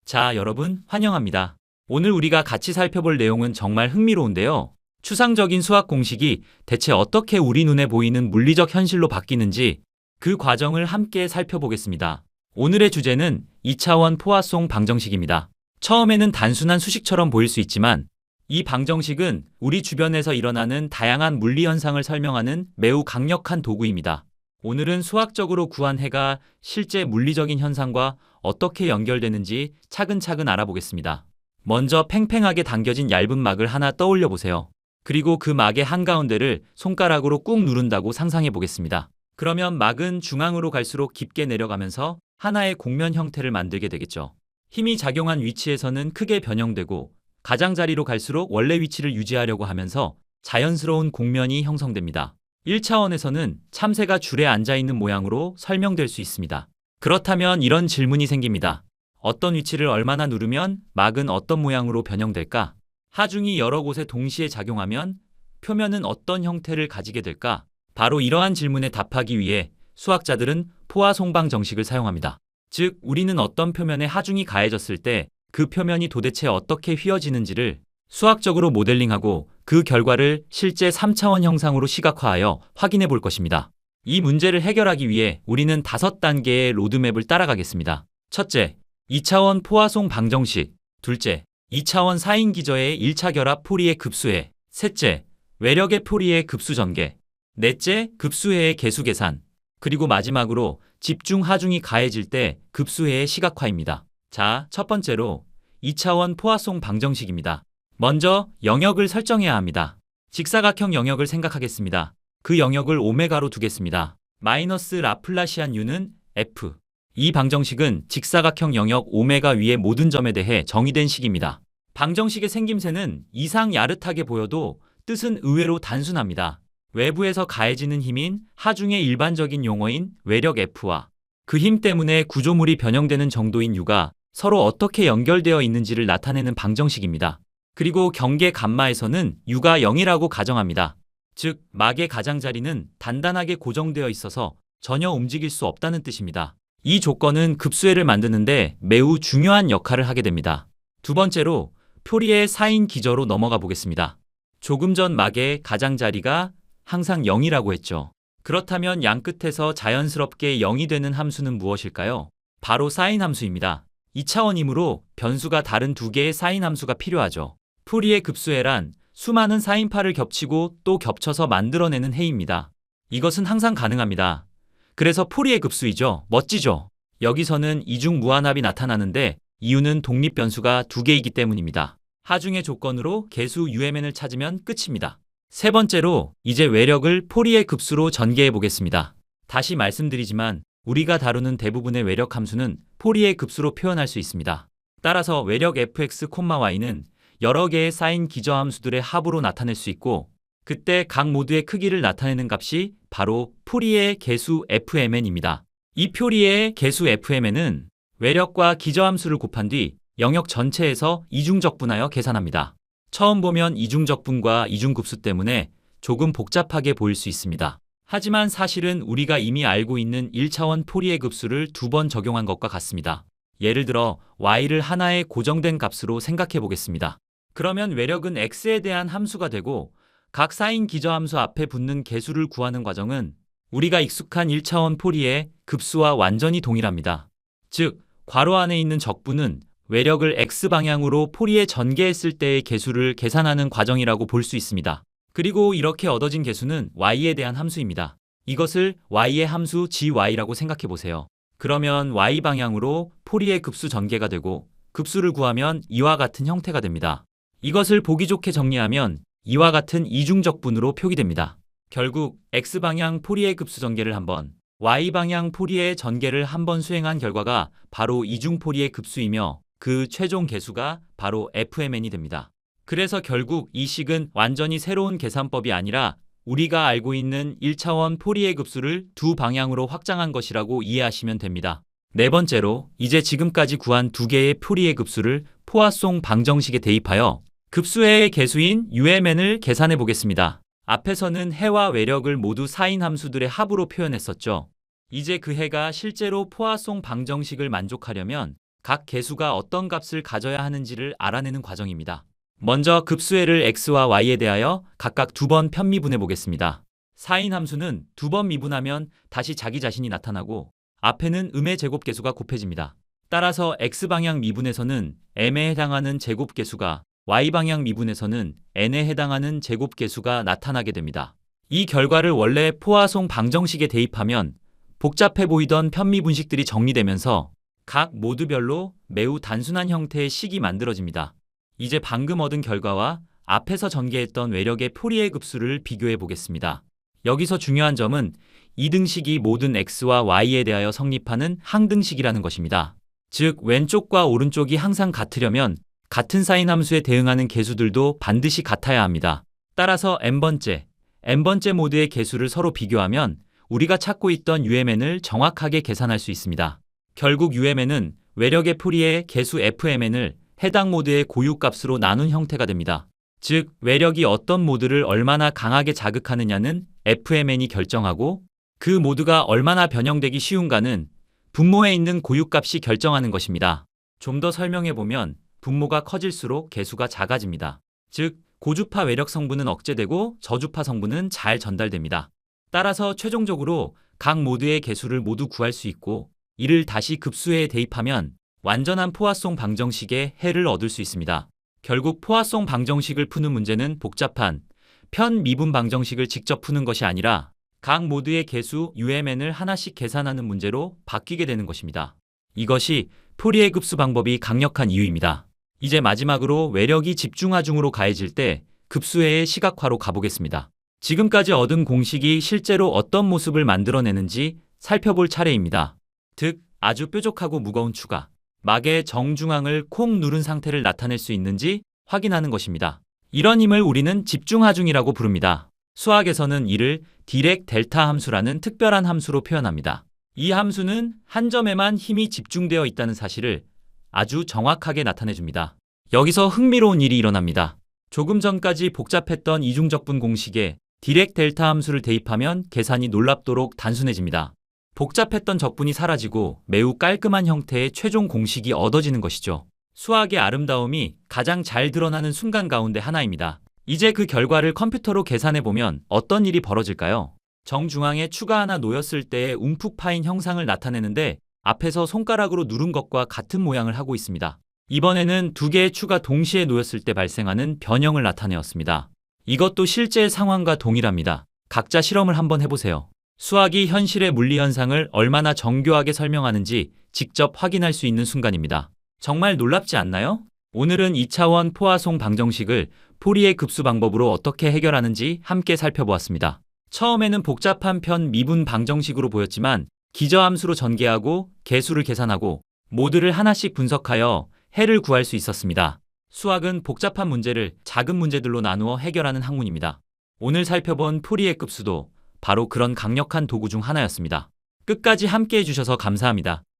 자, 여러분, 환영합니다. 오늘 우리가 같이 살펴볼 내용은 정말 흥미로운데요. 추상적인 수학 공식이 대체 어떻게 우리 눈에 보이는 물리적 현실로 바뀌는지 그 과정을 함께 살펴보겠습니다. 오늘의 주제는 2차원 포화송 방정식입니다. 처음에는 단순한 수식처럼 보일 수 있지만 이 방정식은 우리 주변에서 일어나는 다양한 물리 현상을 설명하는 매우 강력한 도구입니다. 오늘은 수학적으로 구한 해가 실제 물리적인 현상과 어떻게 연결되는지 차근차근 알아보겠습니다. 먼저 팽팽하게 당겨진 얇은 막을 하나 떠올려 보세요. 그리고 그 막의 한가운데를 손가락으로 꾹 누른다고 상상해 보겠습니다. 그러면 막은 중앙으로 갈수록 깊게 내려가면서 하나의 곡면 형태를 만들게 되겠죠. 힘이 작용한 위치에서는 크게 변형되고 가장자리로 갈수록 원래 위치를 유지하려고 하면서 자연스러운 곡면이 형성됩니다. 1차원에서는 참새가 줄에 앉아있는 모양으로 설명될 수 있습니다. 그렇다면 이런 질문이 생깁니다. 어떤 위치를 얼마나 누르면 막은 어떤 모양으로 변형될까? 하중이 여러 곳에 동시에 작용하면 표면은 어떤 형태를 가지게 될까? 바로 이러한 질문에 답하기 위해 수학자들은 포화송방 정식을 사용합니다. 즉, 우리는 어떤 표면에 하중이 가해졌을 때 그 표면이 도대체 어떻게 휘어지는지를 수학적으로 모델링하고 그 결과를 실제 3차원 형상으로 시각화하여 확인해 볼 것입니다. 이 문제를 해결하기 위해 우리는 5단계의 로드맵을 따라가겠습니다. 첫째, 2차원 포화송 방정식. 둘째, 2차원 사인 기저의 1차 결합 포리의 급수해. 셋째, 외력의 포리의 급수 전개. 넷째, 급수해의 개수 계산. 그리고 마지막으로 집중 하중이 가해질 때 급수해의 시각화입니다. 자, 첫 번째로 2차원 포화송 방정식입니다. 먼저 영역을 설정해야 합니다. 직사각형 영역을 생각하겠습니다. 그 영역을 오메가로 두겠습니다. 마이너스 라플라시안 u는 f. 이 방정식은 직사각형 영역 오메가 위의 모든 점에 대해 정의된 식입니다. 방정식의 생김새는 이상 야릇하게 보여도 뜻은 의외로 단순합니다. 외부에서 가해지는 힘인 하중의 일반적인 용어인 외력 F와 그 힘 때문에 구조물이 변형되는 정도인 U가 서로 어떻게 연결되어 있는지를 나타내는 방정식입니다. 그리고 경계 감마에서는 U가 0이라고 가정합니다. 즉, 막의 가장자리는 단단하게 고정되어 있어서 전혀 움직일 수 없다는 뜻입니다. 이 조건은 급수해를 만드는데 매우 중요한 역할을 하게 됩니다. 두 번째로 표리의 사인 기저로 넘어가 보겠습니다. 조금 전 막의 가장자리가 항상 0이라고 했죠. 그렇다면 양 끝에서 자연스럽게 0이 되는 함수는 무엇일까요? 바로 사인 함수입니다. 2차원이므로 변수가 다른 두 개의 사인 함수가 필요하죠. 포리의 급수해란 수많은 사인파를 겹치고 또 겹쳐서 만들어내는 해입니다. 이것은 항상 가능합니다. 그래서 포리의 급수이죠. 멋지죠? 여기서는 이중 무한합이 나타나는데 이유는 독립 변수가 두 개이기 때문입니다. 하중의 조건으로 개수 UMN을 찾으면 끝입니다. 세 번째로 이제 외력을 포리의 급수로 전개해 보겠습니다. 다시 말씀드리지만 우리가 다루는 대부분의 외력 함수는 포리의 급수로 표현할 수 있습니다. 따라서 외력 fx, y는 여러 개의 사인 기저 함수들의 합으로 나타낼 수 있고 그때 각 모드의 크기를 나타내는 값이 바로 포리의 개수 fmn입니다. 이 포리의 개수 fmn은 외력과 기저 함수를 곱한 뒤 영역 전체에서 이중적분하여 계산합니다. 처음 보면 이중적분과 이중급수 때문에 조금 복잡하게 보일 수 있습니다. 하지만 사실은 우리가 이미 알고 있는 1차원 포리의 급수를 2번 적용한 것과 같습니다. 예를 들어 y를 하나의 고정된 값으로 생각해 보겠습니다. 그러면 외력은 x에 대한 함수가 되고 각 사인 기저 함수 앞에 붙는 개수를 구하는 과정은 우리가 익숙한 1차원 포리의 급수와 완전히 동일합니다. 즉, 괄호 안에 있는 적분은 외력을 x방향으로 포리에 전개했을 때의 개수를 계산하는 과정이라고 볼 수 있습니다. 그리고 이렇게 얻어진 개수는 y에 대한 함수입니다. 이것을 y의 함수 gy라고 생각해 보세요. 그러면 y방향으로 포리의 급수 전개가 되고 급수를 구하면 이와 같은 형태가 됩니다. 이것을 보기 좋게 정리하면 이와 같은 이중적분으로 표기됩니다. 결국 x방향 포리의 급수 전개를 한번, y방향 포리의 전개를 한번 수행한 결과가 바로 이중 포리의 급수이며 그 최종 개수가 바로 fmn이 됩니다. 그래서 결국 이 식은 완전히 새로운 계산법이 아니라 우리가 알고 있는 1차원 포리의 급수를 두 방향으로 확장한 것이라고 이해하시면 됩니다. 네 번째로 이제 지금까지 구한 두 개의 포리의 급수를 포화송 방정식에 대입하여 급수해의 개수인 UMN을 계산해 보겠습니다. 앞에서는 해와 외력을 모두 사인 함수들의 합으로 표현했었죠. 이제 그 해가 실제로 포화송 방정식을 만족하려면 각 계수가 어떤 값을 가져야 하는지를 알아내는 과정입니다. 먼저 급수해를 x와 y에 대하여 각각 2번 편미분해 보겠습니다. 4인 함수는 2번 미분하면 다시 자기 자신이 나타나고 앞에는 음의 제곱계수가 곱해집니다. 따라서 x방향 미분에서는 m에 해당하는 제곱계수가 y방향 미분에서는 n에 해당하는 제곱계수가 나타나게 됩니다. 이 결과를 원래 포화송 방정식에 대입하면 복잡해 보이던 편미분식들이 정리되면서 각 모드별로 매우 단순한 형태의 식이 만들어집니다. 이제 방금 얻은 결과와 앞에서 전개했던 외력의 포리에 급수를 비교해 보겠습니다. 여기서 중요한 점은 이등식이 모든 x와 y에 대하여 성립하는 항등식이라는 것입니다. 즉 왼쪽과 오른쪽이 항상 같으려면 같은 사인 함수에 대응하는 계수들도 반드시 같아야 합니다. 따라서 n번째 모드의 계수를 서로 비교하면 우리가 찾고 있던 UMN을 정확하게 계산할 수 있습니다. 결국 UMN은 외력의 포리에 계수 fmn을 해당 모드의 고유값으로 나눈 형태가 됩니다. 즉 외력이 어떤 모드를 얼마나 강하게 자극하느냐는 fmn이 결정하고 그 모드가 얼마나 변형되기 쉬운가는 분모에 있는 고유값이 결정하는 것입니다. 좀 더 설명해보면 분모가 커질수록 계수가 작아집니다. 즉 고주파 외력 성분은 억제되고 저주파 성분은 잘 전달됩니다. 따라서 최종적으로 각 모드의 계수를 모두 구할 수 있고 이를 다시 급수해에 대입하면 완전한 포화송 방정식의 해를 얻을 수 있습니다. 결국 포화송 방정식을 푸는 문제는 복잡한 편미분 방정식을 직접 푸는 것이 아니라 각 모드의 계수 UMN을 하나씩 계산하는 문제로 바뀌게 되는 것입니다. 이것이 포리에 급수 방법이 강력한 이유입니다. 이제 마지막으로 외력이 집중하중으로 가해질 때 급수해의 시각화로 가보겠습니다. 지금까지 얻은 공식이 실제로 어떤 모습을 만들어내는지 살펴볼 차례입니다. 즉 아주 뾰족하고 무거운 추가, 막의 정중앙을 콕 누른 상태를 나타낼 수 있는지 확인하는 것입니다. 이런 힘을 우리는 집중하중이라고 부릅니다. 수학에서는 이를 디렉 델타 함수라는 특별한 함수로 표현합니다. 이 함수는 한 점에만 힘이 집중되어 있다는 사실을 아주 정확하게 나타내줍니다. 여기서 흥미로운 일이 일어납니다. 조금 전까지 복잡했던 이중적분 공식에 디렉 델타 함수를 대입하면 계산이 놀랍도록 단순해집니다. 복잡했던 적분이 사라지고 매우 깔끔한 형태의 최종 공식이 얻어지는 것이죠. 수학의 아름다움이 가장 잘 드러나는 순간 가운데 하나입니다. 이제 그 결과를 컴퓨터로 계산해보면 어떤 일이 벌어질까요? 정중앙에 추가 하나 놓였을 때의 움푹 파인 형상을 나타내는데 앞에서 손가락으로 누른 것과 같은 모양을 하고 있습니다. 이번에는 2개의 추가 동시에 놓였을 때 발생하는 변형을 나타내었습니다. 이것도 실제 상황과 동일합니다. 각자 실험을 한번 해보세요. 수학이 현실의 물리 현상을 얼마나 정교하게 설명하는지 직접 확인할 수 있는 순간입니다. 정말 놀랍지 않나요? 오늘은 2차원 포화송 방정식을 포리에 급수 방법으로 어떻게 해결하는지 함께 살펴보았습니다. 처음에는 복잡한 편 미분 방정식으로 보였지만 기저함수로 전개하고 계수를 계산하고 모드를 하나씩 분석하여 해를 구할 수 있었습니다. 수학은 복잡한 문제를 작은 문제들로 나누어 해결하는 학문입니다. 오늘 살펴본 포리에 급수도 바로 그런 강력한 도구 중 하나였습니다. 끝까지 함께 해주셔서 감사합니다.